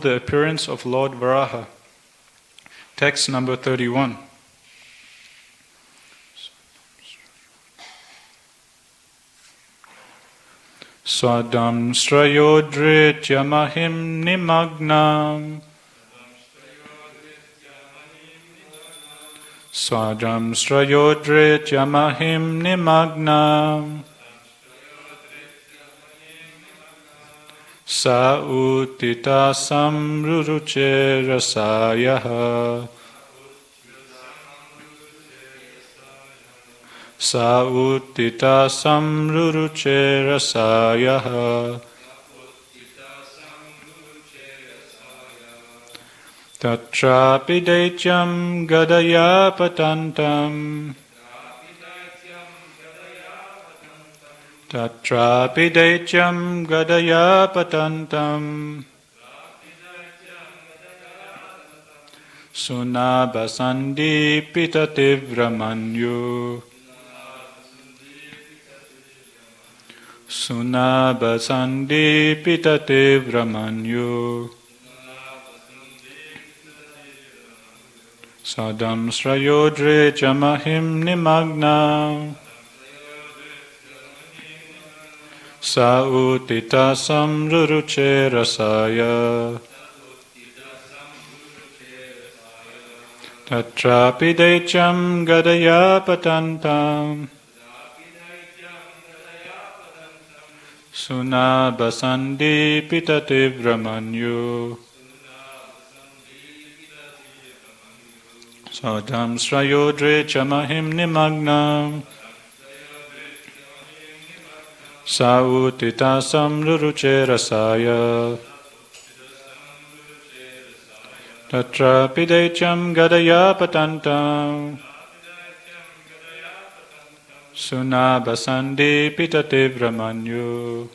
the appearance of Lord Varaha. Text number 31. Swadam strayodritya mahim nimagnam Swadam strayodritya mahim nimagnam Sa utita samruruche rasayaha Sa utita samruruche rasayaha Tatrapi daityam gadaya patantam Tatrapi daityam gadaya patantam Sunabasandi pitativramanyu Sunabasandi pitativramanyu Sadam srayodre jamahim nimagna Sa utita samruruche rasaya Tatrapi daityam gadaya patantam Sunabasandi pitativramanyu Sadam srayodre chamahim nimagnam Sa utita samruruche rasaya Tatrapi daityam gadaya patantam Sunabasandi pitativramanyu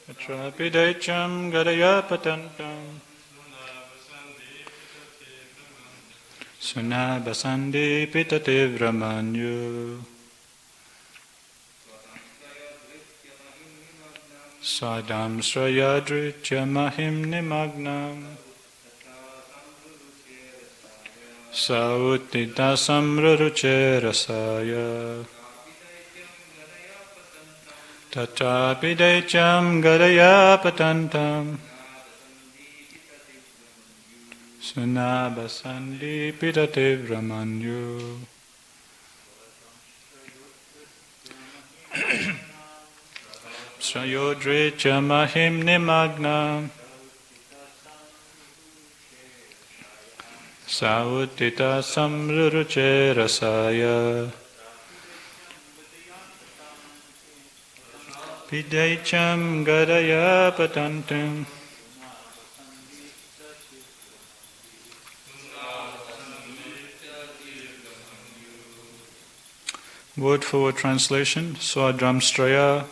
Tatrapi daityam gadaya patantam Sunabasandi pitativramanyu Sadam srayadritya mahim nimagnam Sa utita samruruche rasaya Tatrapi daityam gadaya patantam Sunabasandi pitativramanyu Srayodritya mahim nimagnam Sa utita samruruche rasaya Pidaicham gadaya patantam Word for word translation, Swadramstraya,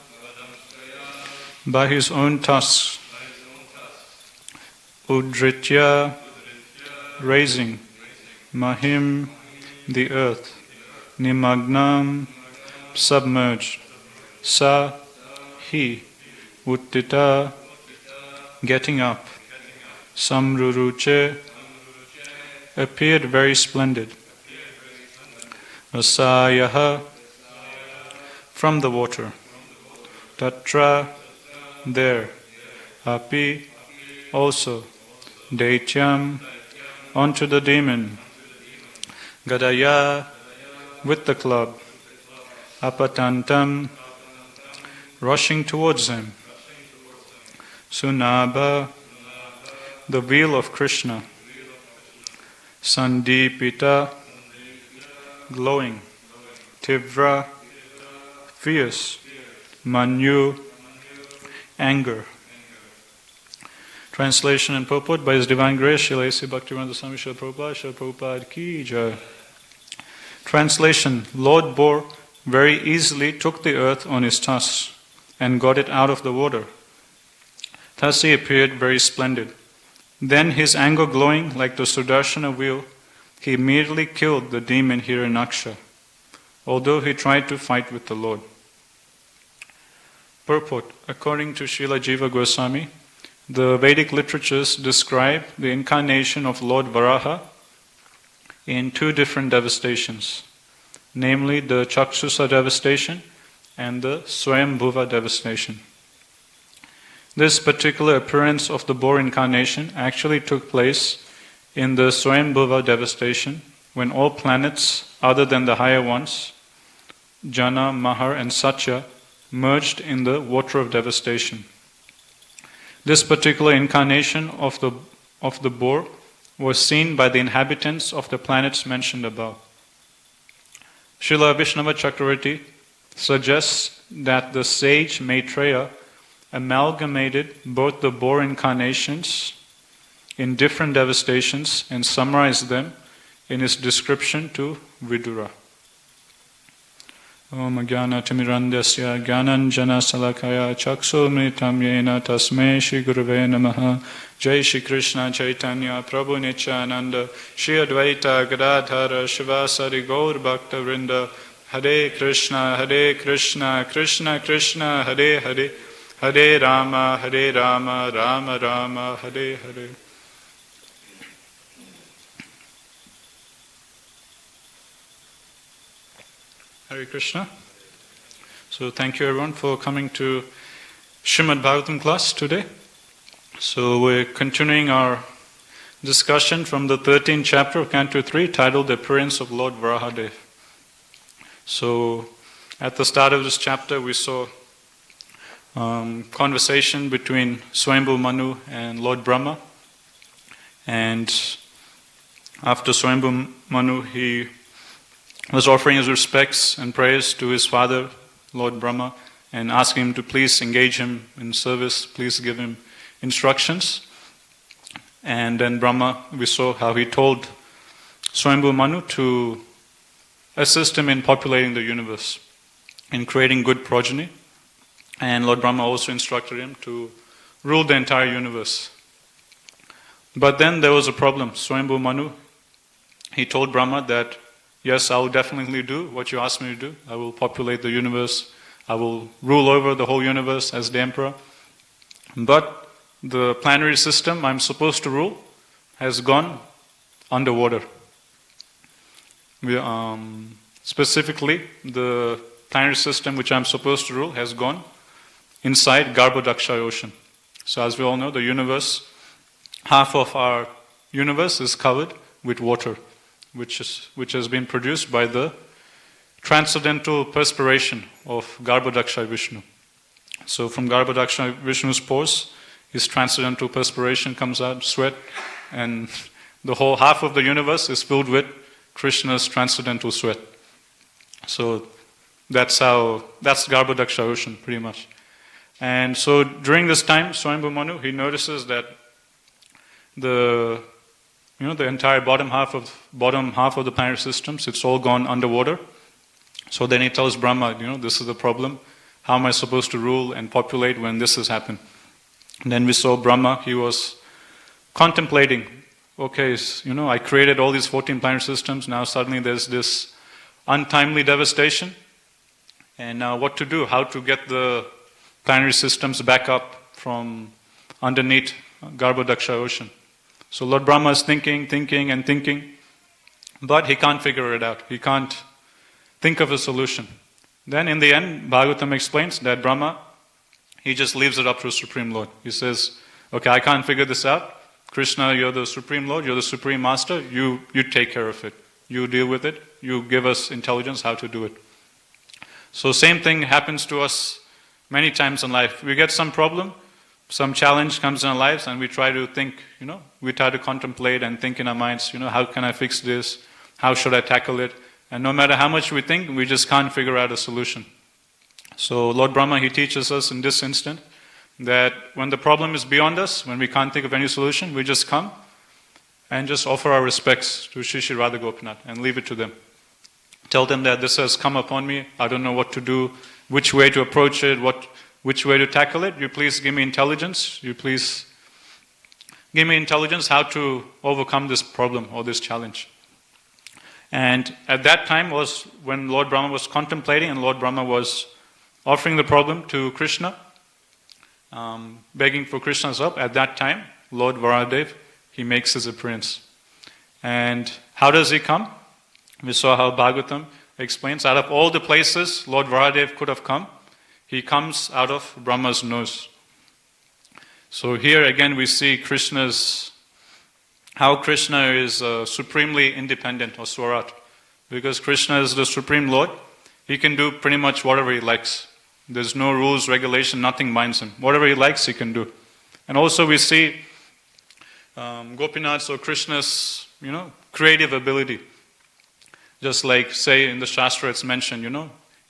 by his own tusks, Udritya, raising, Mahim, the earth, Nimagnam, submerged, Sa, he, Uttita, getting up, Samruruche, appeared very splendid, Rasayaha, from the water, Tatra, there, Api, also, Daityam, onto the demon, Gadaya, with the club, Apatantam, rushing towards him, Sunabha, the wheel of Krishna, Sandipita, glowing, Tivra, fierce, Manyu, anger. Translation and purport by His Divine Grace, Srila A.C. Bhaktivedanta Swami Srila Prabhupada, Srila Prabhupada Ki Jai. Translation: Lord bore very easily took the earth on his tusks and got it out of the water. Thus he appeared very splendid. Then his anger glowing like the Sudarshana wheel, he immediately killed the demon Hiranyaksha, although he tried to fight with the Lord. Purport. According to Srila Jiva Goswami, the Vedic literatures describe the incarnation of Lord Varaha in two different devastations, namely the Chaksusa devastation and the Swayambhuva devastation. This particular appearance of the boar incarnation actually took place in the Swayambhuva devastation when all planets other than the higher ones, Jana, Mahar and Satya, merged in the water of devastation. This particular incarnation of the boar was seen by the inhabitants of the planets mentioned above. Srila Vaishnava Chakravarti suggests that the sage Maitreya amalgamated both the boar incarnations in different devastations and summarized them in his description to Vidura. Om Jnana Timirandasya Jnananjana Salakaya Chakshumritam Yena Tasmai Shri Gurave Namaha. Jai Shri Krishna Chaitanya Prabhu Nityananda Shri Advaita Gadadhara Shivasari Gaur Bhakta Vrinda. Hare Krishna Krishna Krishna Hare Hare, Hare Rama Rama Rama Hare Hare. Hare Krishna. So thank you everyone for coming to Srimad Bhagavatam class today. So we're continuing our discussion from the 13th chapter of Canto 3 titled The Appearance of Lord Varahadev. So at the start of this chapter we saw conversation between Swayambhu Manu and Lord Brahma, and after Swayambhu Manu he was offering his respects and prayers to his father, Lord Brahma, and asking him to please engage him in service, please give him instructions. And then Brahma, we saw how he told Swayambhu Manu to assist him in populating the universe, in creating good progeny. And Lord Brahma also instructed him to rule the entire universe. But then there was a problem. Swayambhu Manu, he told Brahma that, yes, I will definitely do what you asked me to do. I will populate the universe. I will rule over the whole universe as the emperor. But the planetary system I'm supposed to rule has gone underwater. Specifically, the planetary system which I'm supposed to rule has gone inside Garbhodaksha ocean. So as we all know, the universe, half of our universe is covered with water, which has been produced by the transcendental perspiration of Garbhodaksha Vishnu. So from Garbhodaksha Vishnu's pores, his transcendental perspiration comes out, sweat, and the whole half of the universe is filled with Krishna's transcendental sweat. So that's Garbhodaksha ocean, pretty much. And so during this time, Swayambhu Manu, he notices that the entire bottom half of the planetary systems, it's all gone underwater. So then he tells Brahma, this is the problem. How am I supposed to rule and populate when this has happened? And then we saw Brahma, he was contemplating, okay, I created all these 14 planetary systems, now suddenly there's this untimely devastation. And now what to do? How to get the planetary systems back up from underneath Garbhodaksha ocean? So Lord Brahma is thinking, but he can't figure it out. He can't think of a solution. Then in the end, Bhagavatam explains that Brahma, he just leaves it up to the Supreme Lord. He says, okay, I can't figure this out. Krishna, you're the Supreme Lord, you're the Supreme Master, you take care of it. You deal with it, you give us intelligence how to do it. So same thing happens to us many times in life. We get some problem, some challenge comes in our lives, and we try to think, we try to contemplate and think in our minds, how can I fix this? How should I tackle it? And no matter how much we think, we just can't figure out a solution. So Lord Brahma, he teaches us in this instant that when the problem is beyond us, when we can't think of any solution, we just come and just offer our respects to Shri Shri Radha Gopinath and leave it to them. tell them that this has come upon me, I don't know what to do, which way to approach it, which way to tackle it. You please give me intelligence. You please give me intelligence how to overcome this problem or this challenge. And at that time was when Lord Brahma was contemplating, and Lord Brahma was offering the problem to Krishna, begging for Krishna's help. At that time, Lord Varadev, he makes his appearance. And how does he come? We saw how Bhagavatam explains. Out of all the places Lord Varadev could have come, he comes out of Brahma's nose. So here again we see how Krishna is supremely independent, or Swarat. Because Krishna is the Supreme Lord, he can do pretty much whatever he likes. There's no rules, regulation, nothing binds him. Whatever he likes, he can do. And also we see Gopinath's or Krishna's, creative ability. Just like, say, in the Shastra it's mentioned,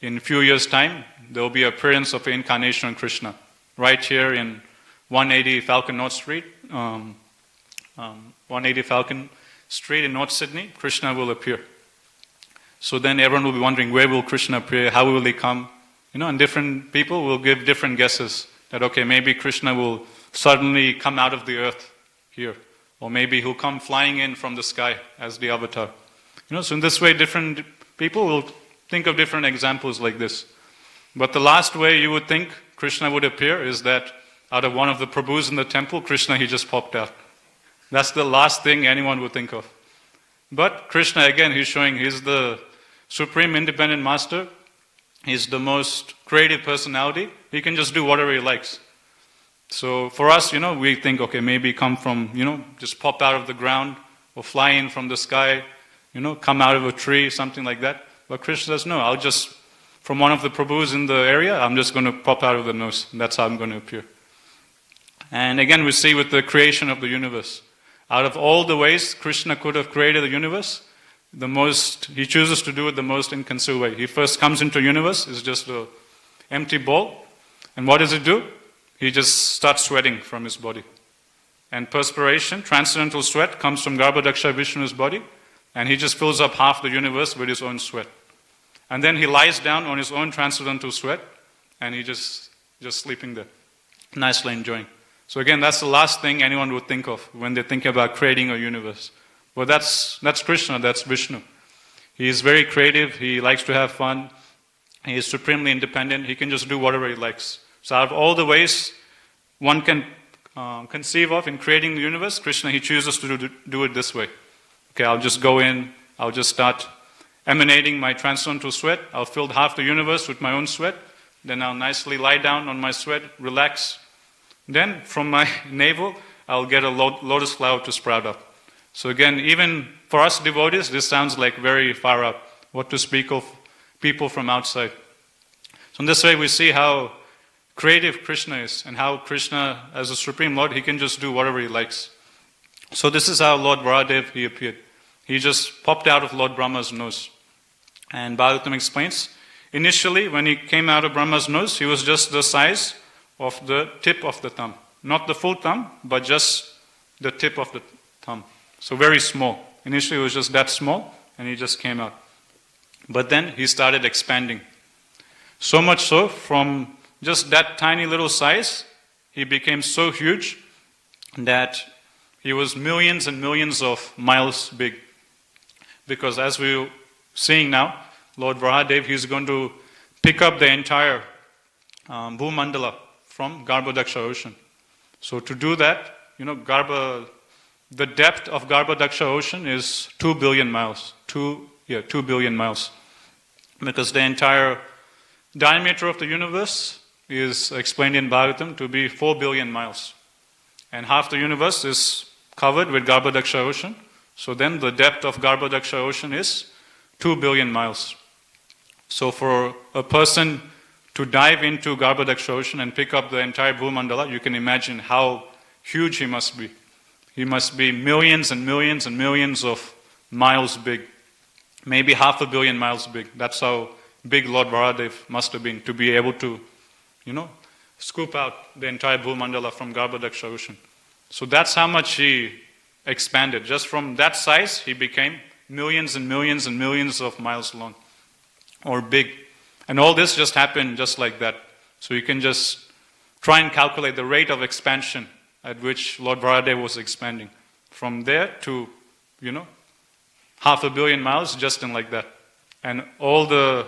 in a few years' time, there will be appearance of an incarnation of Krishna. Right here in 180 Falcon North Street, 180 Falcon Street in North Sydney, Krishna will appear. So then everyone will be wondering, where will Krishna appear? How will he come? And different people will give different guesses. That, okay, maybe Krishna will suddenly come out of the earth here. Or maybe he'll come flying in from the sky as the avatar. So in this way, different people will think of different examples like this. But the last way you would think Krishna would appear is that out of one of the Prabhus in the temple, Krishna, he just popped out. That's the last thing anyone would think of. But Krishna, again, he's showing he's the supreme independent master. He's the most creative personality. He can just do whatever he likes. So for us, we think, okay, maybe come from, just pop out of the ground or fly in from the sky, come out of a tree, something like that. But Krishna says, no, I'll just, from one of the Prabhus in the area, I'm just going to pop out of the nose. And that's how I'm going to appear. And again, we see with the creation of the universe. Out of all the ways Krishna could have created the universe, he chooses to do it the most inconceivable way. He first comes into the universe, it's just an empty ball. And what does he do? He just starts sweating from his body. And perspiration, transcendental sweat, comes from Garbhodaksha Vishnu's body. And he just fills up half the universe with his own sweat. And then he lies down on his own transcendental sweat. And he just sleeping there, nicely enjoying. So again, that's the last thing anyone would think of when they think about creating a universe. But that's Krishna, that's Vishnu. He is very creative, he likes to have fun, he is supremely independent, he can just do whatever he likes. So out of all the ways one can conceive of in creating the universe, Krishna, he chooses to do it this way. Okay, I'll just go in, I'll just start emanating my transcendental sweat, I'll fill half the universe with my own sweat, then I'll nicely lie down on my sweat, relax. Then from my navel, I'll get a lotus flower to sprout up. So again, even for us devotees, this sounds like very far up. What to speak of people from outside. So in this way, we see how creative Krishna is, and how Krishna, as the Supreme Lord, he can just do whatever he likes. So this is how Lord Varadev, he appeared. He just popped out of Lord Brahma's nose. And Bhagavatam explains, initially, when he came out of Brahma's nose, he was just the size of the tip of the thumb. Not the full thumb, but just the tip of the thumb. So very small. Initially it was just that small, and he just came out. But then he started expanding. So much so, from just that tiny little size, he became so huge that he was millions and millions of miles big. Because as we're seeing now, Lord Varadev, he's going to pick up the entire Bhumandala from Garbhodaksha ocean. So to do that, the depth of Garbhodaksha ocean is 2 billion miles. 2 billion miles. Because the entire diameter of the universe is explained in Bhagavatam to be 4 billion miles. And half the universe is covered with Garbhodaksha ocean. So then the depth of Garbhodaksha ocean is 2 billion miles. So for a person to dive into Garbhodaksha ocean and pick up the entire Bhumandala, you can imagine how huge he must be. He must be millions and millions and millions of miles big. Maybe 500 million miles big. That's how big Lord Varadev must have been, to be able to, scoop out the entire Bhumandala from Garbhodaksha ocean. So that's how much he expanded. Just from that size, he became millions and millions and millions of miles long. or big. And all this just happened just like that. So you can just try and calculate the rate of expansion at which Lord Varadev was expanding. From there to, 500 million miles, just in like that. And all the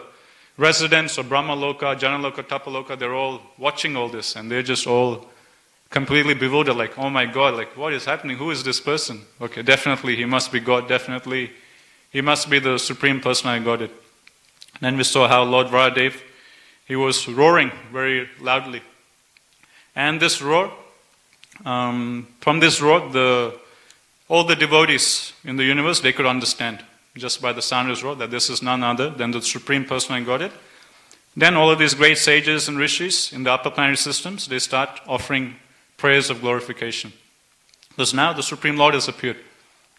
residents of Brahma Loka, Jana Loka, Tapa Loka, they're all watching all this, and they're just all completely bewildered, like, oh my God, like, what is happening? Who is this person? Okay, definitely he must be God, definitely he must be the Supreme Personality of Godhead. Then we saw how Lord Varadev, he was roaring very loudly. And this roar, from this roar, all the devotees in the universe, they could understand, just by the sound of his roar, that this is none other than the Supreme Personality of Godhead. Then all of these great sages and rishis in the upper planetary systems, they start offering prayers of glorification. Because now the Supreme Lord has appeared.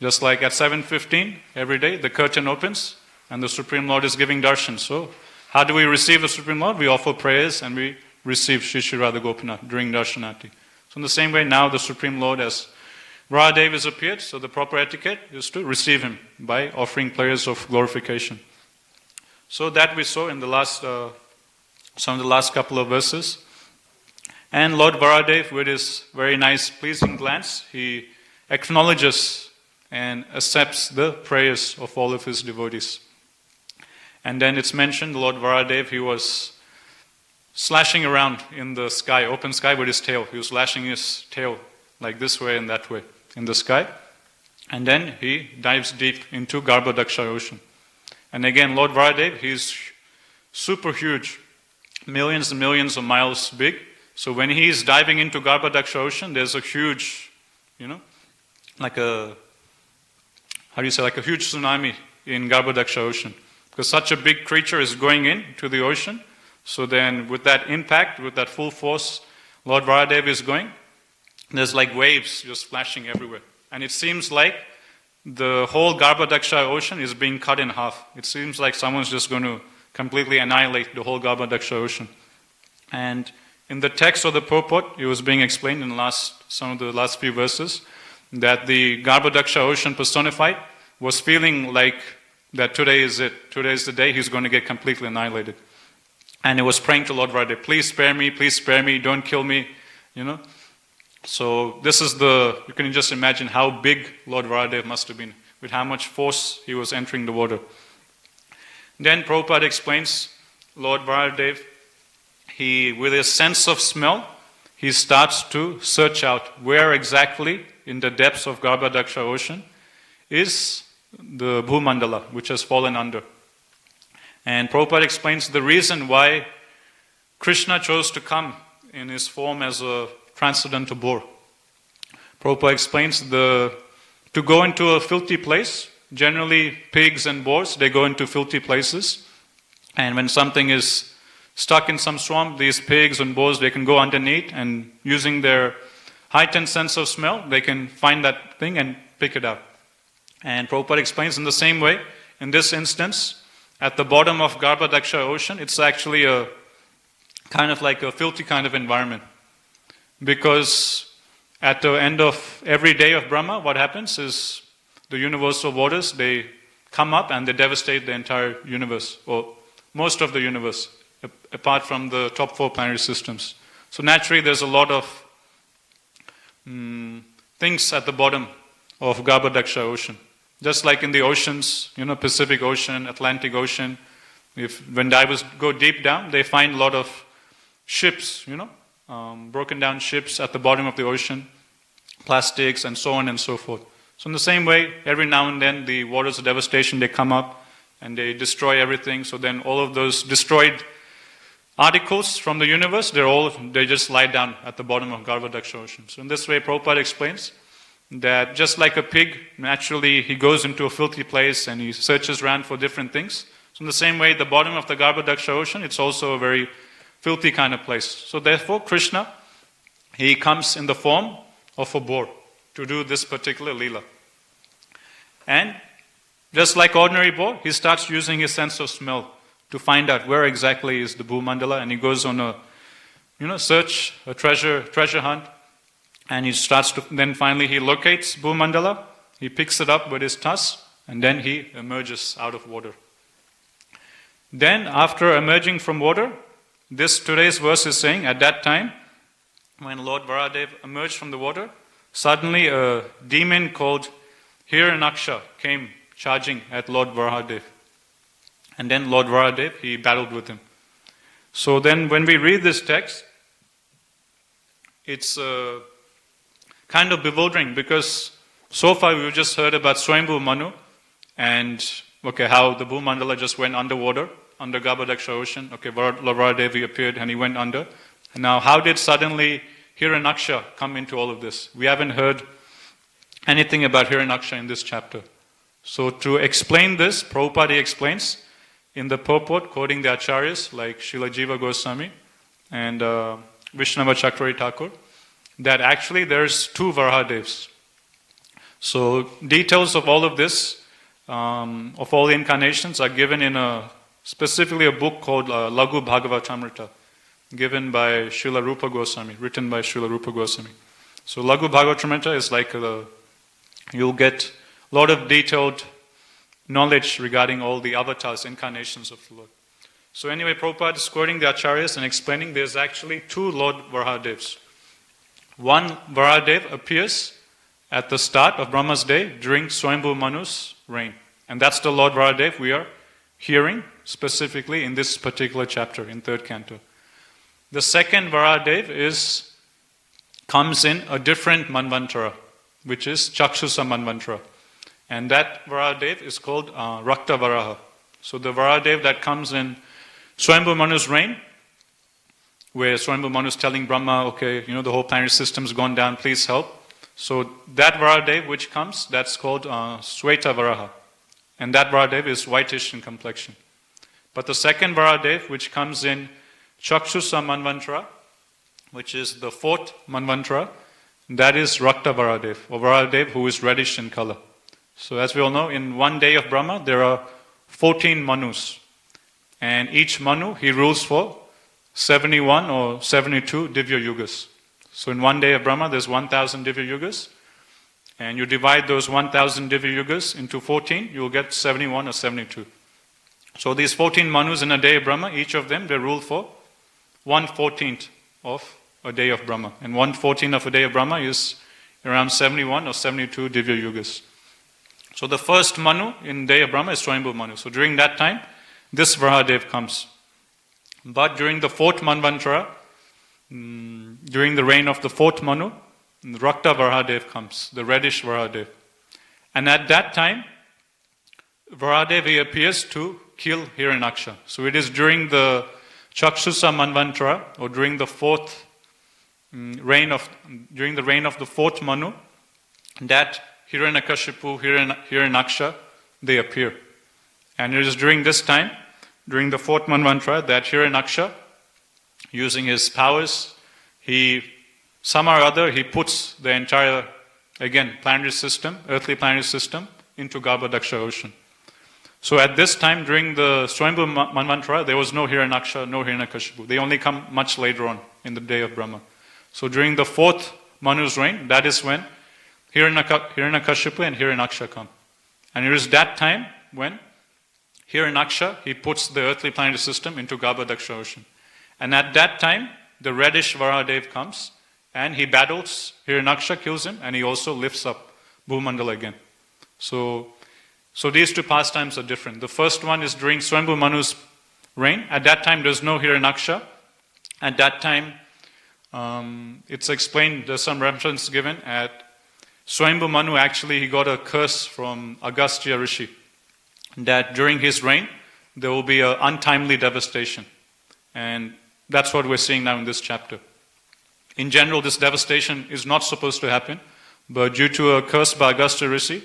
Just like at 7:15 every day, the curtain opens and the Supreme Lord is giving darshan. So how do we receive the Supreme Lord? We offer prayers and we receive Shri Shri Radha Gopinath during darshanati. So in the same way, now the Supreme Lord, as Varadev has appeared, so the proper etiquette is to receive him by offering prayers of glorification. So that we saw in the last, some of the last couple of verses. And Lord Varadev, with his very nice, pleasing glance, he acknowledges and accepts the prayers of all of his devotees. And then it's mentioned, Lord Varadev, he was slashing around in the sky, open sky, with his tail. He was lashing his tail like this way and that way in the sky. And then he dives deep into Garbhodaksha ocean. And again, Lord Varadev, he's super huge, millions and millions of miles big. So when he's diving into Garbhodaksha ocean, there's a huge, like a huge tsunami in Garbhodaksha ocean. Because such a big creature is going into the ocean. So then with that impact, with that full force, Lord Varadev is going, there's like waves just splashing everywhere. And it seems like the whole Garbhodaksha ocean is being cut in half. It seems like someone's just going to completely annihilate the whole Garbhodaksha ocean. And in the text of the purport, it was being explained in some of the last few verses, that the Garbhodaksha ocean personified was feeling like that today is it. Today is the day he's going to get completely annihilated. And it was praying to Lord Varadev, please spare me, don't kill me, So this is you can just imagine how big Lord Varadev must have been, with how much force he was entering the water. Then Prabhupada explains, Lord Varadev, he, with his sense of smell, he starts to search out where exactly in the depths of Garbhodaksha ocean is the Bhumandala, which has fallen under. And Prabhupada explains the reason why Krishna chose to come in his form as a transcendental boar. Prabhupada explains to go into a filthy place, generally pigs and boars, they go into filthy places. And when something is stuck in some swamp, these pigs and boars, they can go underneath, and using their heightened sense of smell, they can find that thing and pick it up. And Prabhupada explains in the same way, in this instance, at the bottom of Garbhodaksha ocean, it's actually a kind of like a filthy kind of environment. Because at the end of every day of Brahma, what happens is the universal waters, they come up and they devastate the entire universe, or most of the universe, apart from the top 4 planetary systems. So naturally there's a lot of things at the bottom of Garbhodaksha ocean. Just like in the oceans, Pacific Ocean, Atlantic Ocean, when divers go deep down, they find a lot of ships, broken down ships at the bottom of the ocean, plastics and so on and so forth. So in the same way, every now and then the waters of devastation, they come up and they destroy everything. So then all of those destroyed articles from the universe, they just lie down at the bottom of Garbhodaksha ocean. So in this way, Prabhupada explains that just like a pig, naturally he goes into a filthy place and he searches around for different things. So in the same way, the bottom of the Garbhodaksha ocean, it's also a very filthy kind of place. So therefore, Krishna, he comes in the form of a boar to do this particular lila. And just like ordinary boar, he starts using his sense of smell to find out where exactly is the Bhumandala, and he goes on a search, a treasure hunt, and he starts to, then finally he locates Bhumandala, he picks it up with his tusk, and then he emerges out of water. Then after emerging from water, today's verse is saying, at that time, when Lord Varadev emerged from the water, suddenly a demon called Hiranyaksha came charging at Lord Varadev. And then Lord Varadev, he battled with him. So then when we read this text, it's kind of bewildering, because so far we've just heard about Swayambhu Manu and how the Bhumandala just went underwater, under Garbhodaksha ocean. Lord Varadev appeared and he went under. And now how did suddenly Hiranyaksha come into all of this? We haven't heard anything about Hiranyaksha in this chapter. So to explain this, Prabhupada explains in the purport, quoting the acharyas like Srila Jiva Goswami and Vishnava Chakravarti Thakur, that actually there's two Varahadevs. So details of all of this, of all the incarnations, are given in specifically a book called Laghu Bhagavatamrita, given by Srila Rupa Goswami, written by Srila Rupa Goswami. So Laghu Bhagavatamrita is like you'll get a lot of detailed knowledge regarding all the avatars, incarnations of the Lord. So anyway, Prabhupada is quoting the acharyas and explaining there's actually two Lord Varahadevs. One Varahadev appears at the start of Brahma's day during Swayambhu Manu's reign. And that's the Lord Varahadev we are hearing specifically in this particular chapter, in 3rd canto. The second Varahadev comes in a different Manvantara, which is Chakshusa Manvantara. And that Varahadev is called Rakta Varaha. So the Varahadev that comes in Swayambhu Manu's reign, where Swayambhu Manu is telling Brahma, the whole planetary system's gone down, please help. So that Varahadev which comes, that's called Sweta Varaha. And that Varahadev is whitish in complexion. But the second Varahadev, which comes in Chakshusa Manvantara, which is the 4th Manvantara, that is Rakta Varahadev, or Varahadev who is reddish in color. So as we all know, in one day of Brahma, there are 14 Manus. And each Manu, he rules for 71 or 72 Divya Yugas. So in one day of Brahma, there's 1,000 Divya Yugas. And you divide those 1,000 Divya Yugas into 14, you'll get 71 or 72. So these 14 Manus in a day of Brahma, each of them, they rule for 1/14 of a day of Brahma. And 1/14 of a day of Brahma is around 71 or 72 Divya Yugas. So the first Manu in day of Brahma is Swayambhu Manu. So during that time, this Varahadev comes. But during the 4th Manvantara, during the reign of the 4th Manu, Rakta Varahadev comes, the reddish Varahadev. And at that time, Varahadev, he appears to kill Hiranyaksha. So it is during the Chakshusa Manvantara, or during the 4th reign of the 4th Manu, that Hiranyakashipu, Hiranyaksha, they appear. And it is during this time, during the 4th Manvantara, that Hiranyaksha, using his powers, somehow or other, he puts the entire, planetary system, earthly planetary system, into Garbhodaksha ocean. So at this time, during the Swayambhu Manvantara, there was no Hiranyaksha, no Hiranyakashipu. They only come much later on in the day of Brahma. So during the 4th Manu's reign, that is when Hiranyakashipu and Hiranyaksha come. And it is that time when Hiranyaksha, he puts the earthly planetary system into Garbhodaksha ocean. And at that time, the reddish Varahadev comes and he battles Hiranyaksha, kills him, and he also lifts up Bhumandala again. So these two pastimes are different. The first one is during Swayambhu Manu's reign. At that time, there's no Hiranyaksha. At that time, it's explained, there's some reference given at Swayambhu Manu, actually, he got a curse from Agastya Rishi that during his reign, there will be an untimely devastation. And that's what we're seeing now in this chapter. In general, this devastation is not supposed to happen, but due to a curse by Agastya Rishi,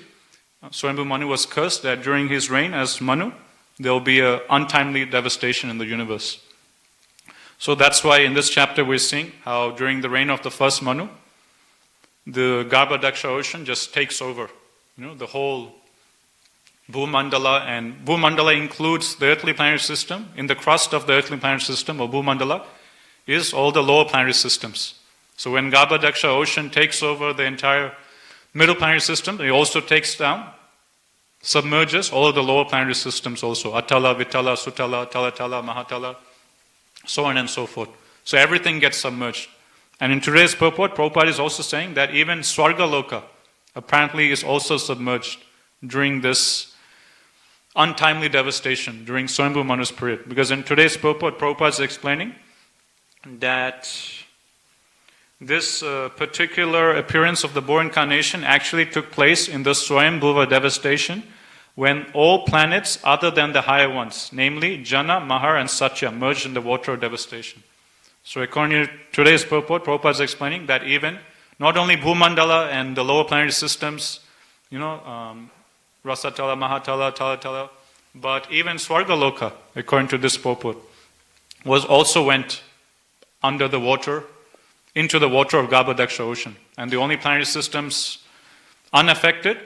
Swayambhu Manu was cursed that during his reign as Manu, there will be an untimely devastation in the universe. So that's why in this chapter we're seeing how during the reign of the first Manu, the Garbhodaksha ocean just takes over, the whole Bhumandala, and Bhumandala includes the earthly planetary system. In the crust of the earthly planetary system, or Bhumandala, is all the lower planetary systems. So when Garbhodaksha ocean takes over the entire middle planetary system, it also takes down submerges all of the lower planetary systems also. Atala, Vitala, Sutala, Talatala, Mahatala, so on and so forth. So everything gets submerged. And in today's purport, Prabhupada is also saying that even Swarga Loka apparently is also submerged during this untimely devastation, during Swayambhu Manu's period. Because in today's purport, Prabhupada is explaining that this particular appearance of the boar incarnation actually took place in the Swayambhuva devastation when all planets other than the higher ones, namely Jana, Mahar and Satya, merged in the water of devastation. So according to today's purport, Prabhupada is explaining that even not only Bhumandala and the lower planetary systems, Rasatala, Mahatala, Talatala, but even Swargaloka, according to this purport, also went under the water, into the water of Garbhodaksha ocean. And the only planetary systems unaffected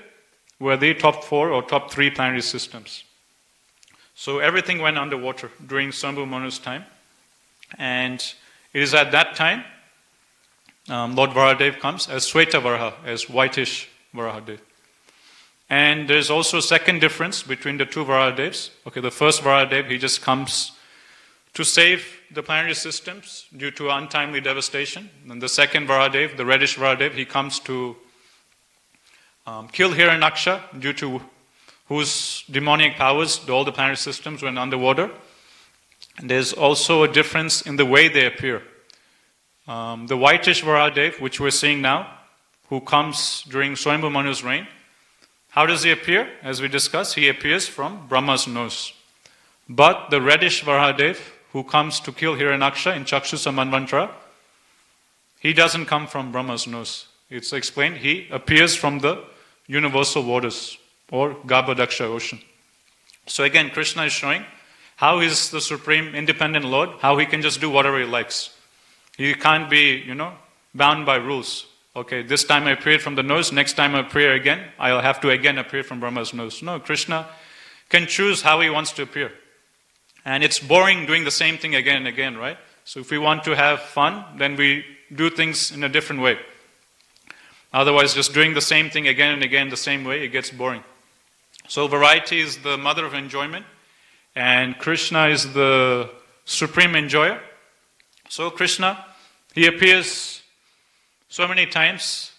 were the top 4 or top 3 planetary systems. So everything went underwater during Swayambhu Manu's time. And it is at that time Lord Varahadev comes as Sweta Varaha, as whitish Varahadev. And there's also a second difference between the two Varahadevs. Okay, the first Varahadev, he just comes to save the planetary systems due to untimely devastation. And the second Varahadev, the reddish Varahadev, he comes to kill Hiranyaksha, due to whose demonic powers all the planetary systems went underwater. And there's also a difference in the way they appear. The whitish Varahadev, which we're seeing now, who comes during Swayambhu Manu's reign, how does he appear? As we discussed, he appears from Brahma's nose. But the reddish Varahadev, who comes to kill Hiranyaksha in Chakshusa Manvantara, he doesn't come from Brahma's nose. It's explained, he appears from the universal waters, or Garbhodaksha ocean. So again, Krishna is showing how he is the supreme independent Lord, how he can just do whatever he likes. He can't be, bound by rules. Okay, this time I appeared from the nose, next time I appear again, I'll have to again appear from Brahma's nose. No, Krishna can choose how he wants to appear. And it's boring doing the same thing again and again, right? So if we want to have fun, then we do things in a different way. Otherwise, just doing the same thing again and again the same way, it gets boring. So variety is the mother of enjoyment, and Krishna is the supreme enjoyer. So Krishna, he appears so many times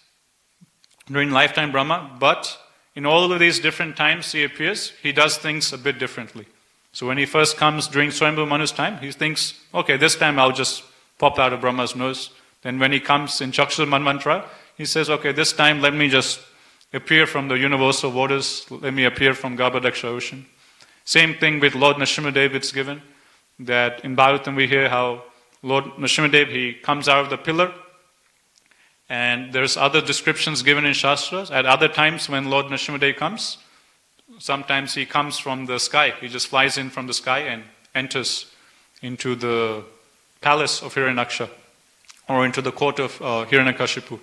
during lifetime Brahma, but in all of these different times he appears, he does things a bit differently. So when he first comes during Swayambhu Manu's time, he thinks, okay, this time I'll just pop out of Brahma's nose. Then when he comes in Chakshusa Manvantara, he says, okay, this time let me just appear from the universal waters, let me appear from Garbhodaksha ocean. Same thing with Lord Nrsimhadev, it's given, that in Bhagavatam we hear how Lord Nrsimhadev, he comes out of the pillar, and there's other descriptions given in Shastras. At other times when Lord Nrsimhadev comes, sometimes he comes from the sky. He just flies in from the sky and enters into the palace of Hiranyaksha or into the court of Hiranyakashipu.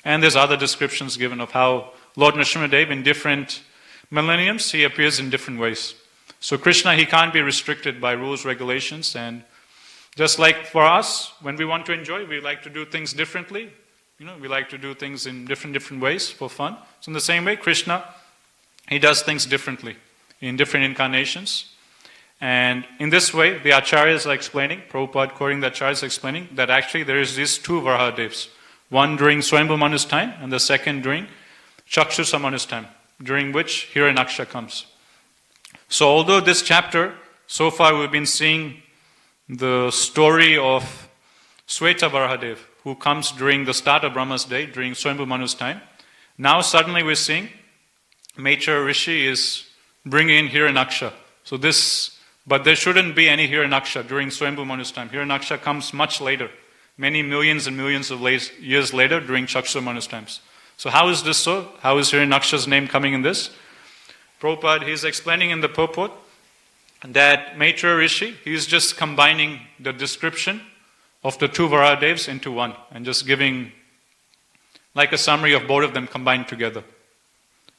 And there's other descriptions given of how Lord Nrsimhadev in different millenniums, he appears in different ways. So Krishna, he can't be restricted by rules, regulations, and just like for us, when we want to enjoy, we like to do things differently. We like to do things in different ways for fun. So in the same way, Krishna, he does things differently in different incarnations. And in this way, the Acharyas are explaining, Prabhupada quoting the Acharyas explaining, that actually there is these two Varahadevs. One during Swayambhu Manu's time, and the second during Chakshusa Manu's time, during which Hiranyaksha comes. So although this chapter, so far we've been seeing the story of Sweta Varahadev, who comes during the start of Brahma's day, during Swayambhu Manu's time. Now suddenly we're seeing Maitra Rishi is bringing in Hiranyaksha. But there shouldn't be any Hiranyaksha during Swayambhu Manu's time. Hiranyaksha comes much later, many millions and millions of years later during Chakshusa Manu's times. So how is this so? How is Hiranyaksha's name coming in this? Prabhupada, he's explaining in the purport that Maitra Rishi, he's just combining the description of the two Varahadevs into one and just giving like a summary of both of them combined together.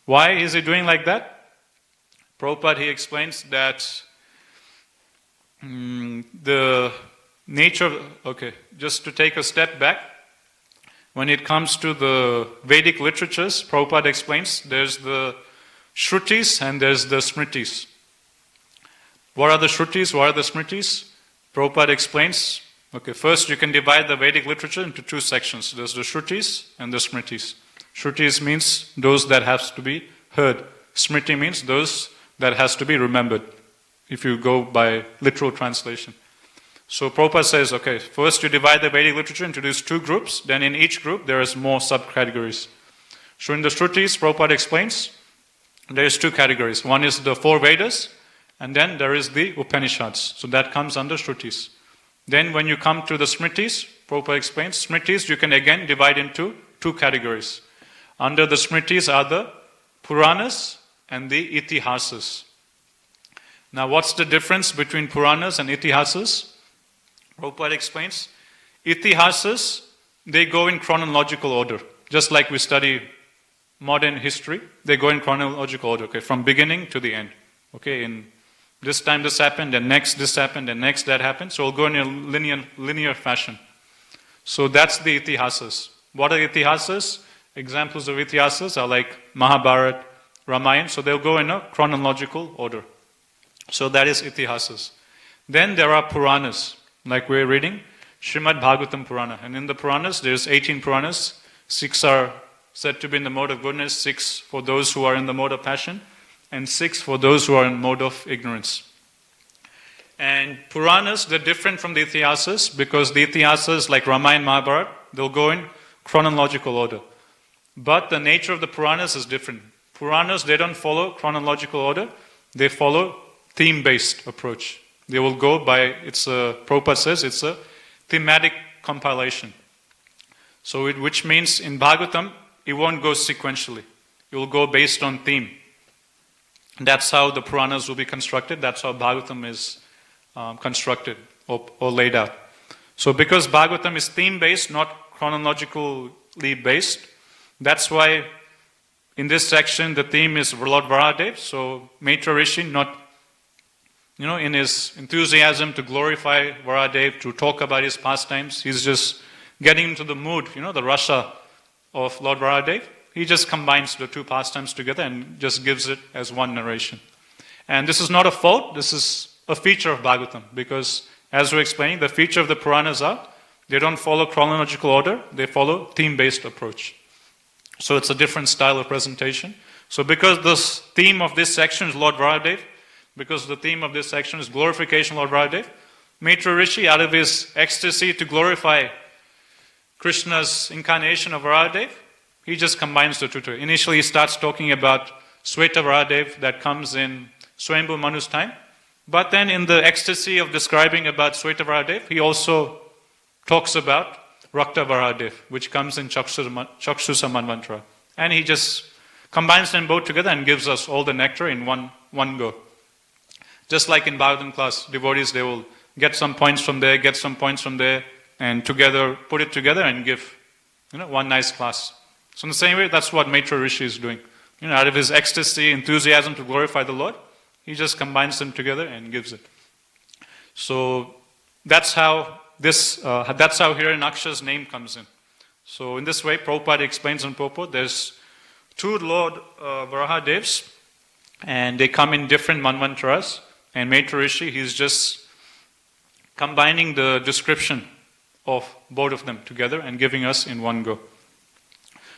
Why is he doing like that? Prabhupada, he explains that the nature of, just to take a step back, when it comes to the Vedic literatures, Prabhupada explains there's the Shrutis and there's the Smritis. What are the Shrutis? What are the Smritis? Prabhupada explains, okay, first you can divide the Vedic literature into two sections. There's the Shrutis and the Smritis. Shrutis means those that have to be heard. Smriti means those that has to be remembered, if you go by literal translation. So Prabhupada says, okay, first you divide the Vedic literature into these two groups, then in each group there is more subcategories. So in the Shrutis, Prabhupada explains, there is two categories. One is the four Vedas, and then there is the Upanishads. So that comes under Shrutis. Then when you come to the Smritis, Prabhupada explains, Smritis you can again divide into two categories. Under the Smritis are the Puranas and the Itihasas. Now what's the difference between Puranas and Itihasas? Prabhupada explains, Itihasas, they go in chronological order. Just like we study modern history, they go in chronological order, okay, from beginning to the end. Okay, in this time this happened, and next this happened, and next that happened. So it'll go in a linear fashion. So that's the Itihasas. What are Itihasas? Examples of Itihasas are like Mahabharata, Ramayana. So they'll go in a chronological order. So that is Itihasas. Then there are Puranas, like we're reading, Srimad Bhagavatam Purana. And in the Puranas, there's 18 Puranas. 6 are said to be in the mode of goodness, 6 for those who are in the mode of passion, and 6 for those who are in mode of ignorance. And Puranas, they're different from the Itihasas because the Itihasas, like Ramayana, Mahabharata, they'll go in chronological order. But the nature of the Puranas is different. Puranas, they don't follow chronological order. They follow theme-based approach. They will go by, Prabhupada says, it's a thematic compilation. So which means in Bhagavatam, it won't go sequentially. It will go based on theme. That's how the Puranas will be constructed. That's how Bhagavatam is constructed or laid out. So because Bhagavatam is theme-based, not chronologically based, that's why in this section the theme is Lord Varahadev. So Maitra Rishi, not, in his enthusiasm to glorify Varahadev, to talk about his pastimes, he's just getting into the mood, the rasa of Lord Varahadev. He just combines the two pastimes together and just gives it as one narration. And this is not a fault, this is a feature of Bhagavatam, because as we're explaining, the feature of the Puranas are, they don't follow chronological order, they follow theme-based approach. So it's a different style of presentation. So because the theme of this section is Lord Varahadev, because the theme of this section is glorification of Lord Varahadev, Maitra Rishi, out of his ecstasy to glorify Krishna's incarnation of Varahadev, he just combines the two. Initially he starts talking about Sweta Varahadev that comes in Swayambhu Manu's time, but then in the ecstasy of describing about Sweta Varahadev, he also talks about Rakta Varahadev, which comes in Chakshusa Manvantara. And he just combines them both together and gives us all the nectar in one go. Just like in Bhagavatam class, devotees, they will get some points from there, get some points from there, and together, put it together and give one nice class. So in the same way, that's what Maitra Rishi is doing. Out of his ecstasy, enthusiasm to glorify the Lord, he just combines them together and gives it. So that's how Hiranyaksha's name comes in. So in this way, Prabhupada explains in purport, there's two Lord Varahadevs, and they come in different manvantaras, and Maitra Rishi, he's just combining the description of both of them together and giving us in one go.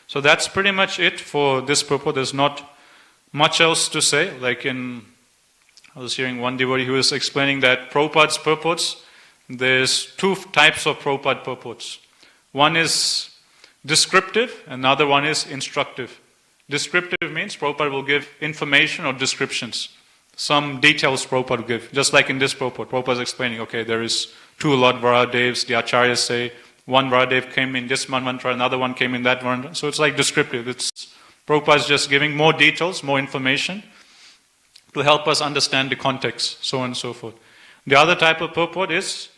So that's pretty much it for this purport. There's not much else to say. I was hearing one devotee who was explaining that Prabhupada's purports, there's two types of Prabhupada purports. One is descriptive, and the other one is instructive. Descriptive means Prabhupada will give information or descriptions. Some details Prabhupada will give. Just like in this purport, Prabhupada is explaining, okay, there is two Lord Varahadevs, the Acharyas say, one Varahadev came in this manvantara, another one came in that manvantara. So it's like descriptive. Prabhupada is just giving more details, more information to help us understand the context, so on and so forth. The other type of purport is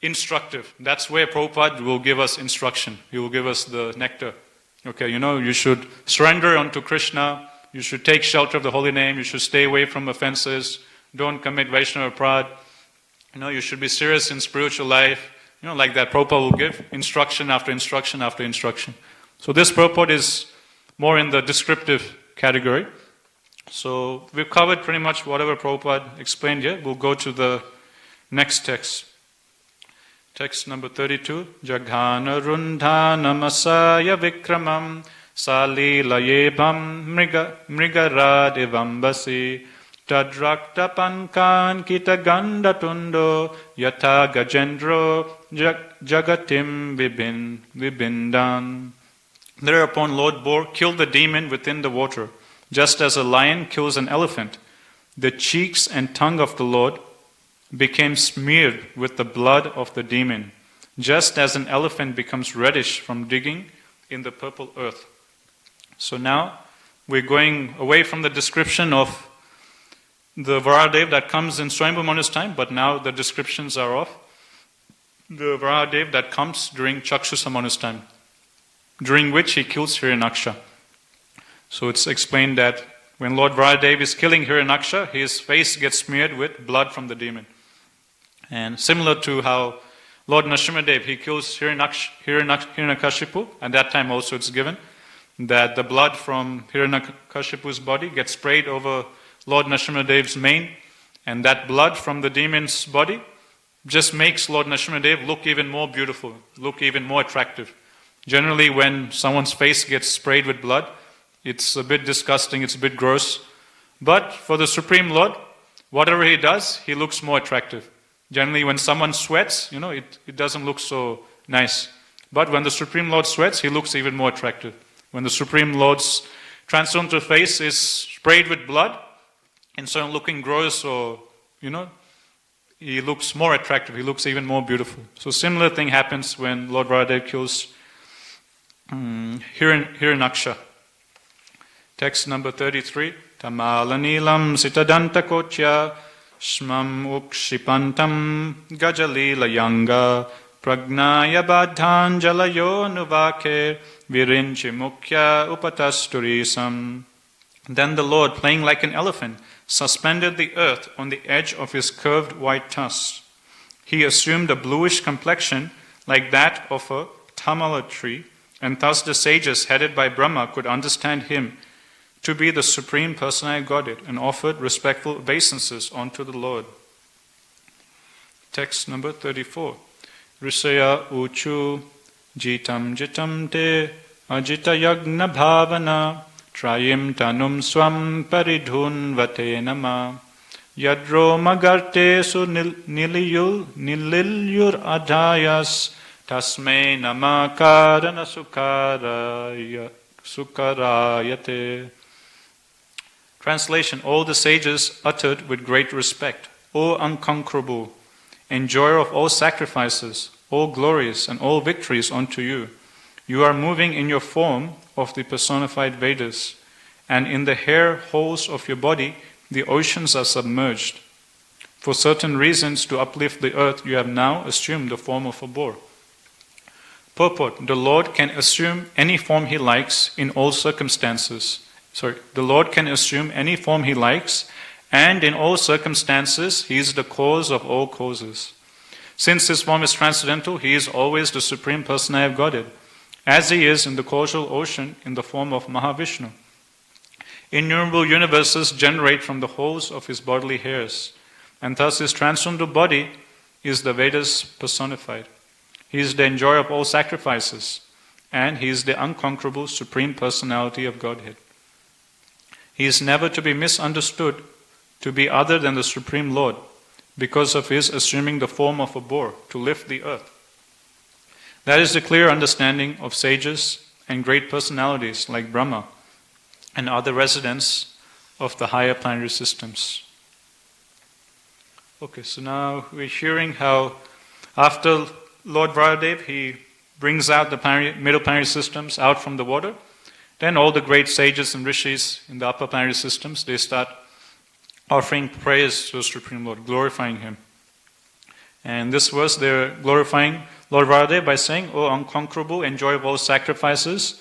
instructive. That's where Prabhupada will give us instruction. He will give us the nectar. Okay, you should surrender unto Krishna, you should take shelter of the holy name, you should stay away from offenses, don't commit Vaishnava pride, you should be serious in spiritual life, like that. Prabhupada will give instruction after instruction after instruction. So this purport is more in the descriptive category. So we've covered pretty much whatever Prabhupada explained here. We'll go to the next text. Text number 32. Jaghana rundhana masaya vikramam salilayebam mrigaradivambasi tadrakta pankan kita gandatundo yata gajendro jagatim vibindan. Thereupon Lord Boar killed the demon within the water, just as a lion kills an elephant. The cheeks and tongue of the Lord became smeared with the blood of the demon, just as an elephant becomes reddish from digging in the purple earth. So now we're going away from the description of the Varahadev that comes in Swayambhu Manu's time, but now the descriptions are of the Varahadev that comes during Chakshusa Manu's time, during which he kills Hiranyaksha. So it's explained that when Lord Varahadev is killing Hiranyaksha, his face gets smeared with blood from the demon. And similar to how Lord Nrsimhadev, he kills Hiranyakashipu, at that time also it's given that the blood from Hiranyakashipu's body gets sprayed over Lord Nrsimhadev's mane, and that blood from the demon's body just makes Lord Nrsimhadev look even more beautiful, look even more attractive. Generally, when someone's face gets sprayed with blood, it's a bit disgusting, it's a bit gross. But for the Supreme Lord, whatever he does, he looks more attractive. Generally, when someone sweats, it doesn't look so nice. But when the Supreme Lord sweats, he looks even more attractive. When the Supreme Lord's transcendental face is sprayed with blood, instead of looking gross or, he looks more attractive, he looks even more beautiful. So similar thing happens when Lord Varahadev kills Hiranyaksha. Text number 33. Tamalanilam sitadanta kochya shmam ukshipantam gajalila yanga pragnaya badhanjalayo nuvake virinchi mukhya upatasturisam. Then the Lord, playing like an elephant, suspended the earth on the edge of his curved white tusks. He assumed a bluish complexion like that of a tamala tree, and thus the sages headed by Brahma could understand him to be the Supreme Personality Godhead and offered respectful obeisances unto the Lord. Text number 34. Risaya uchu jitam jitam te ajita yagna bhavana trayim tanum swam paridhun vate nama yadro magarte su nililyur adhayas tasme nama karana sukarayate. Translation. All the sages uttered with great respect, O unconquerable, enjoyer of all sacrifices, all glories and all victories unto you. You are moving in your form of the personified Vedas, and in the hair holes of your body the oceans are submerged. For certain reasons to uplift the earth you have now assumed the form of a boar. Purport. The Lord can assume any form he likes in all circumstances. The Lord can assume any form he likes, and in all circumstances he is the cause of all causes. Since his form is transcendental, he is always the Supreme Personality of Godhead, as he is in the causal ocean in the form of Mahavishnu. Innumerable universes generate from the holes of his bodily hairs, and thus his transcendental body is the Vedas personified. He is the enjoyer of all sacrifices, and he is the unconquerable Supreme Personality of Godhead. He is never to be misunderstood to be other than the Supreme Lord, because of his assuming the form of a boar to lift the earth. That is the clear understanding of sages and great personalities like Brahma and other residents of the higher planetary systems. Okay, so now we're hearing how after Lord Varahadev, he brings out the middle planetary systems out from the water. Then all the great sages and rishis in the upper planetary systems, they start offering praise to the Supreme Lord, glorifying him. And this verse, they're glorifying Lord Varahadev by saying, O unconquerable, enjoyer of all sacrifices,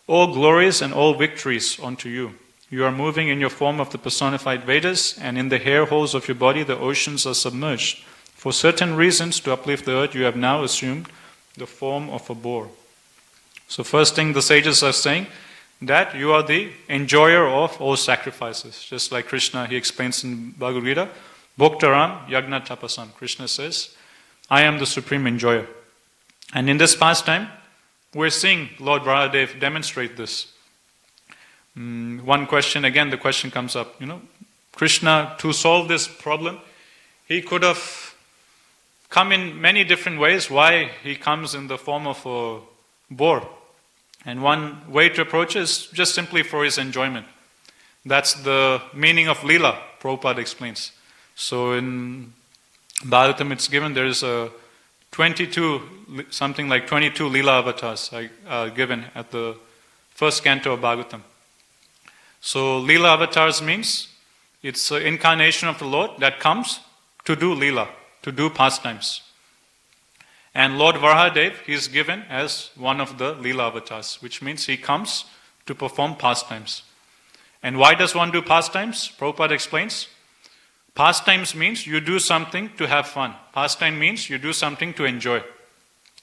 all glories and all victories unto you. You are moving in your form of the personified Vedas, and in the hair holes of your body the oceans are submerged. For certain reasons to uplift the earth, you have now assumed the form of a boar. So first thing the sages are saying, that you are the enjoyer of all sacrifices. Just like Krishna, he explains in Bhagavad Gita, Bhoktaram Yagna Tapasam. Krishna says, I am the supreme enjoyer. And in this pastime, we're seeing Lord Varahadev demonstrate this. One question, again, the question comes up, Krishna, to solve this problem, he could have come in many different ways. Why he comes in the form of a boar? And one way to approach it is just simply for his enjoyment. That's the meaning of Leela, Prabhupada explains. So in Bhagavatam it's given, there is something like 22 Leela avatars given at the first canto of Bhagavatam. So Leela avatars means it's an incarnation of the Lord that comes to do Leela, to do pastimes. And Lord Varahadev, he is given as one of the Leela avatars, which means he comes to perform pastimes. And why does one do pastimes? Prabhupada explains, pastimes means you do something to have fun. Pastime means you do something to enjoy.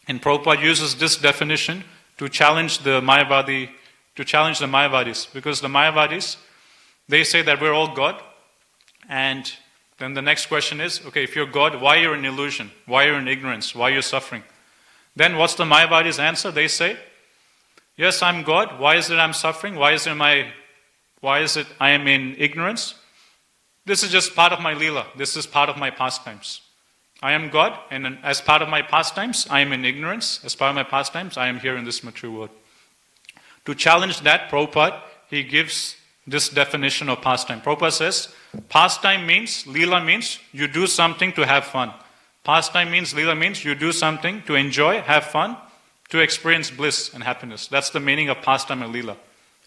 And Prabhupada uses this definition to challenge the Mayavadis, because the Mayavadis, they say that we're all God, and then the next question is, okay, if you're God, why you're in illusion? Why you're in ignorance? Why you're suffering? Then what's the Mayavadis' answer? They say, yes, I'm God. Why is it I'm suffering? Why is it I am in ignorance? This is just part of my Leela. This is part of my pastimes. I am God, and as part of my pastimes, I am in ignorance. As part of my pastimes, I am here in this material world. To challenge that, Prabhupada, he gives this definition of pastime. Prabhupada says, pastime means, Leela means, you do something to have fun. Pastime means, Leela means, you do something to enjoy, have fun, to experience bliss and happiness. That's the meaning of pastime and Leela.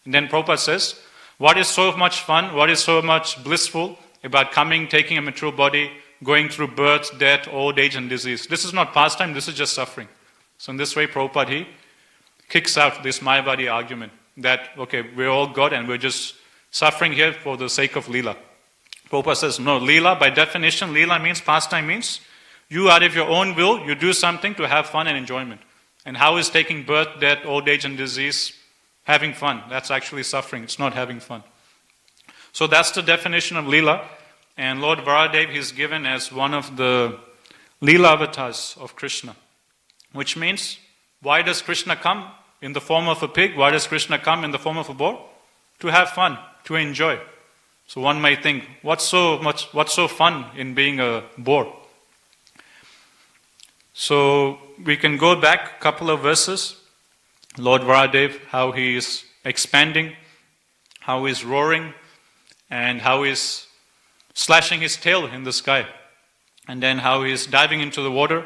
And then Prabhupada says, what is so much fun, what is so much blissful about coming, taking a material body, going through birth, death, old age and disease? This is not pastime, this is just suffering. So in this way, Prabhupada, he kicks out this Mayavadi argument that, okay, we're all God and we're just suffering here for the sake of Leela. Prabhupada says, no, Leela, by definition, Leela means, pastime means, you out of your own will, you do something to have fun and enjoyment. And how is taking birth, death, old age and disease having fun? That's actually suffering, it's not having fun. So that's the definition of Leela. And Lord Varahadev is given as one of the Leela avatars of Krishna. Which means, why does Krishna come in the form of a pig? Why does Krishna come in the form of a boar? To have fun, to enjoy. So one might think, what's so fun in being a boar? So we can go back a couple of verses. Lord Varahadev, how he is expanding, how he is roaring, and how he is slashing his tail in the sky. And then how he is diving into the water.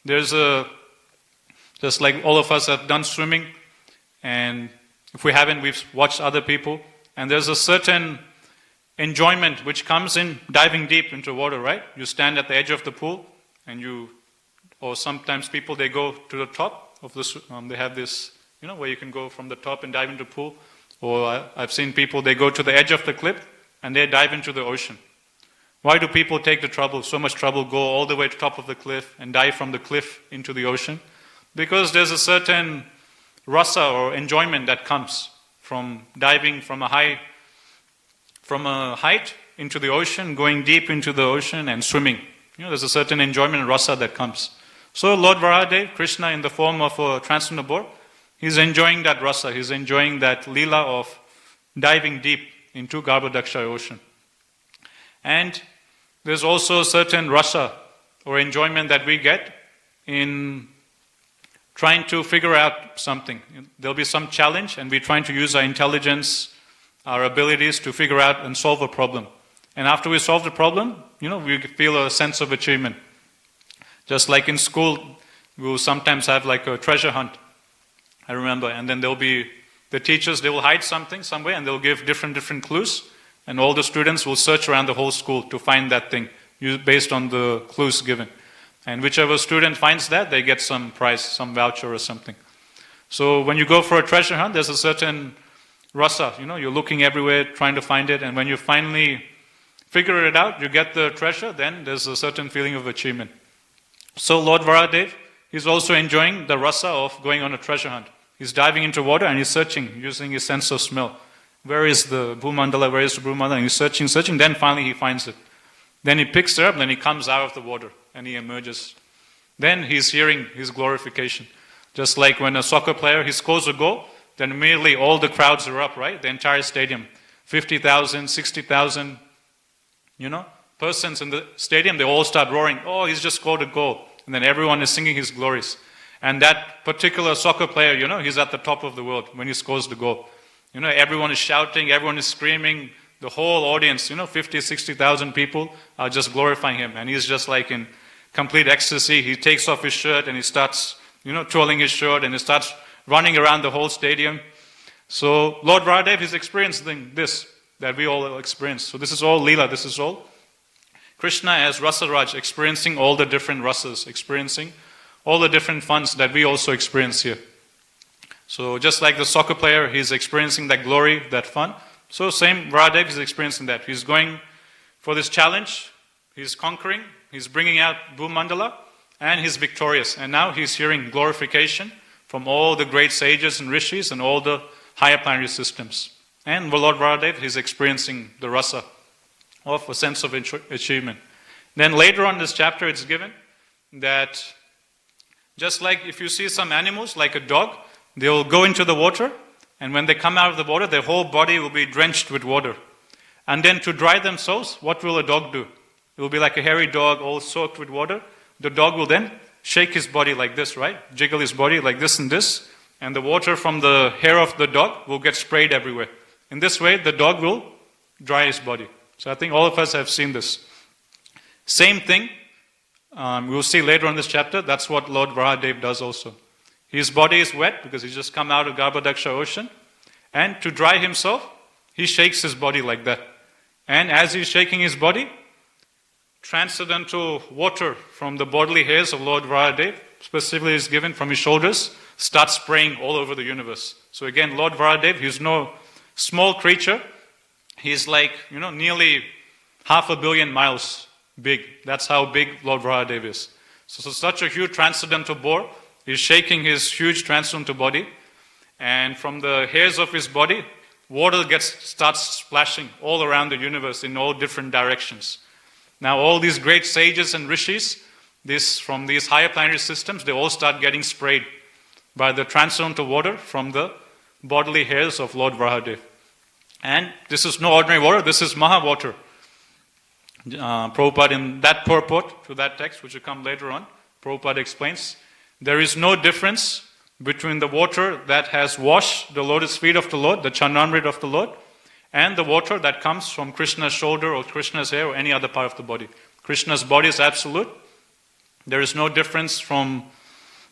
Just like all of us have done swimming, and if we haven't, we've watched other people. And there's a certain enjoyment which comes in diving deep into water, right? You stand at the edge of the pool, and or sometimes people, they go to the top of this, they have this, where you can go from the top and dive into the pool. Or I've seen people, they go to the edge of the cliff, and they dive into the ocean. Why do people take the trouble, so much trouble, go all the way to the top of the cliff and dive from the cliff into the ocean? Because there's a certain rasa or enjoyment that comes from diving from a height into the ocean, going deep into the ocean and swimming. There's a certain enjoyment and rasa that comes. So Lord Varahadev, Krishna in the form of a transcendental boar, he's enjoying that rasa, he's enjoying that leela of diving deep into Garbhodakshaya ocean. And there's also a certain rasa or enjoyment that we get in trying to figure out something. There'll be some challenge and we're trying to use our intelligence, our abilities to figure out and solve a problem. And after we solve the problem, we feel a sense of achievement. Just like in school, we'll sometimes have like a treasure hunt, I remember, and then there'll be the teachers, they will hide something somewhere and they'll give different clues, and all the students will search around the whole school to find that thing based on the clues given. And whichever student finds that, they get some prize, some voucher or something. So when you go for a treasure hunt, there's a certain rasa, you're looking everywhere trying to find it, and when you finally figure it out, you get the treasure, then there's a certain feeling of achievement. So Lord Varahadev, he's also enjoying the rasa of going on a treasure hunt. He's diving into water and he's searching using his sense of smell. Where is the Bhumandala? Where is the Bhumandala? And he's searching. Then finally he finds it. Then he picks her up, then he comes out of the water and he emerges. Then he's hearing his glorification. Just like when a soccer player, he scores a goal, then immediately all the crowds are up, right? The entire stadium. 50,000, 60,000, persons in the stadium, they all start roaring, oh, he's just scored a goal. And then everyone is singing his glories. And that particular soccer player, he's at the top of the world when he scores the goal. Everyone is shouting, everyone is screaming. The whole audience, 50, 60,000 people are just glorifying him. And he's just like in complete ecstasy. He takes off his shirt and he starts, twirling his shirt and he starts running around the whole stadium. So Lord Varadev is experiencing this that we all experience. So this is all Leela, this is all Krishna as Rasaraj, experiencing all the different rasas, experiencing all the different funs that we also experience here. So just like the soccer player, he's experiencing that glory, that fun. So same, Varadev is experiencing that. He's going for this challenge, he's conquering, he's bringing out Bhumandala, and he's victorious. And now he's hearing glorification from all the great sages and rishis and all the higher planetary systems. And Lord Varadev, he's experiencing the rasa of a sense of achievement. Then later on in this chapter, it's given that just like if you see some animals, like a dog, they will go into the water, and when they come out of the water, their whole body will be drenched with water. And then to dry themselves, what will a dog do? It will be like a hairy dog, all soaked with water. The dog will then shake his body like this, right? Jiggle his body like this and this, and the water from the hair of the dog will get sprayed everywhere. In this way, the dog will dry his body. So I think all of us have seen this. Same thing, we'll see later on this chapter, that's what Lord Varadev does also. His body is wet because he's just come out of Garbhodaksha ocean, and to dry himself, he shakes his body like that. And as he's shaking his body, transcendental water from the bodily hairs of Lord Varadev, specifically is given from his shoulders, starts spraying all over the universe. So again, Lord Varadev, he's no small creature. He's like, nearly 500 million miles big. That's how big Lord Varadev is. So such a huge transcendental boar is shaking his huge transcendental body, and from the hairs of his body, water starts splashing all around the universe in all different directions. Now all these great sages and rishis, from these higher planetary systems, they all start getting sprayed by the transcendental water from the bodily hairs of Lord Varadev. And this is no ordinary water, this is Maha water. Prabhupada, in that purport to that text, which will come later on, Prabhupada explains, there is no difference between the water that has washed the lotus feet of the Lord, the Chanamrit of the Lord, and the water that comes from Krishna's shoulder or Krishna's hair or any other part of the body. Krishna's body is absolute. There is no difference from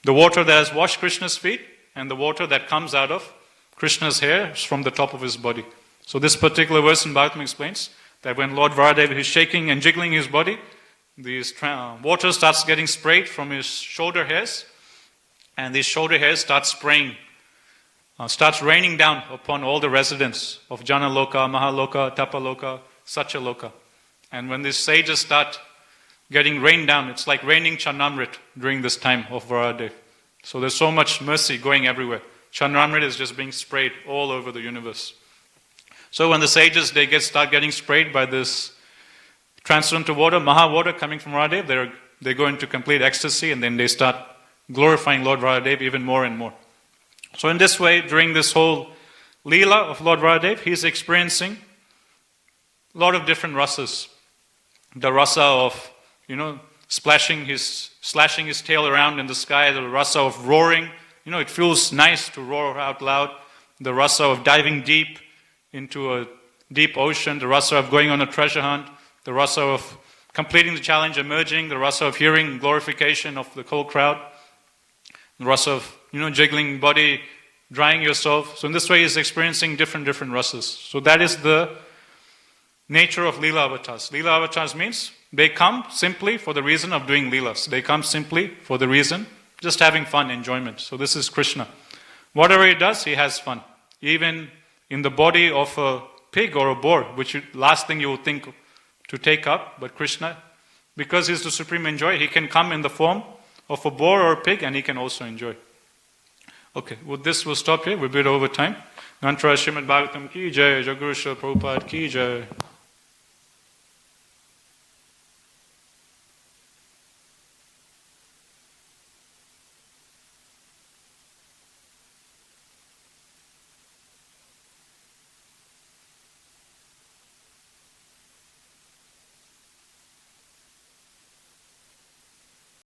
the water that has washed Krishna's feet and the water that comes out of Krishna's hair from the top of his body. So this particular verse in Bhagavatam explains that when Lord Varadev is shaking and jiggling his body, this water starts getting sprayed from his shoulder hairs, and these shoulder hairs start spraying, starts raining down upon all the residents of Janaloka, Mahaloka, Tapaloka, Satyaloka. And when these sages start getting rained down, it's like raining Chanamrit during this time of Varadev. So there's so much mercy going everywhere. Chanamrit is just being sprayed all over the universe. So when the sages, they start getting sprayed by this transcendental water, Maha water coming from Varadev, they go into complete ecstasy, and then they start glorifying Lord Varadev even more and more. So in this way, during this whole Leela of Lord Varadev, he's experiencing a lot of different rasas. The rasa of, slashing his tail around in the sky, the rasa of roaring. It feels nice to roar out loud. The rasa of diving deep into a deep ocean, the rasa of going on a treasure hunt, the rasa of completing the challenge, emerging, the rasa of hearing glorification of the whole crowd, the rasa of, jiggling body, drying yourself. So in this way, he's experiencing different rasas. So that is the nature of Leela avatars. Leela avatars means they come simply for the reason of doing Leelas. They come simply for the reason, just having fun, enjoyment. So this is Krishna. Whatever he does, he has fun. Even in the body of a pig or a boar, which last thing you would think to take up, but Krishna, because he's the supreme enjoyer, he can come in the form of a boar or a pig, and he can also enjoy. Okay, with this we'll stop here. We're a bit over time. Mantra Srimad Bhagavatam ki jai, Jaguru Srila Prabhupada ki jai.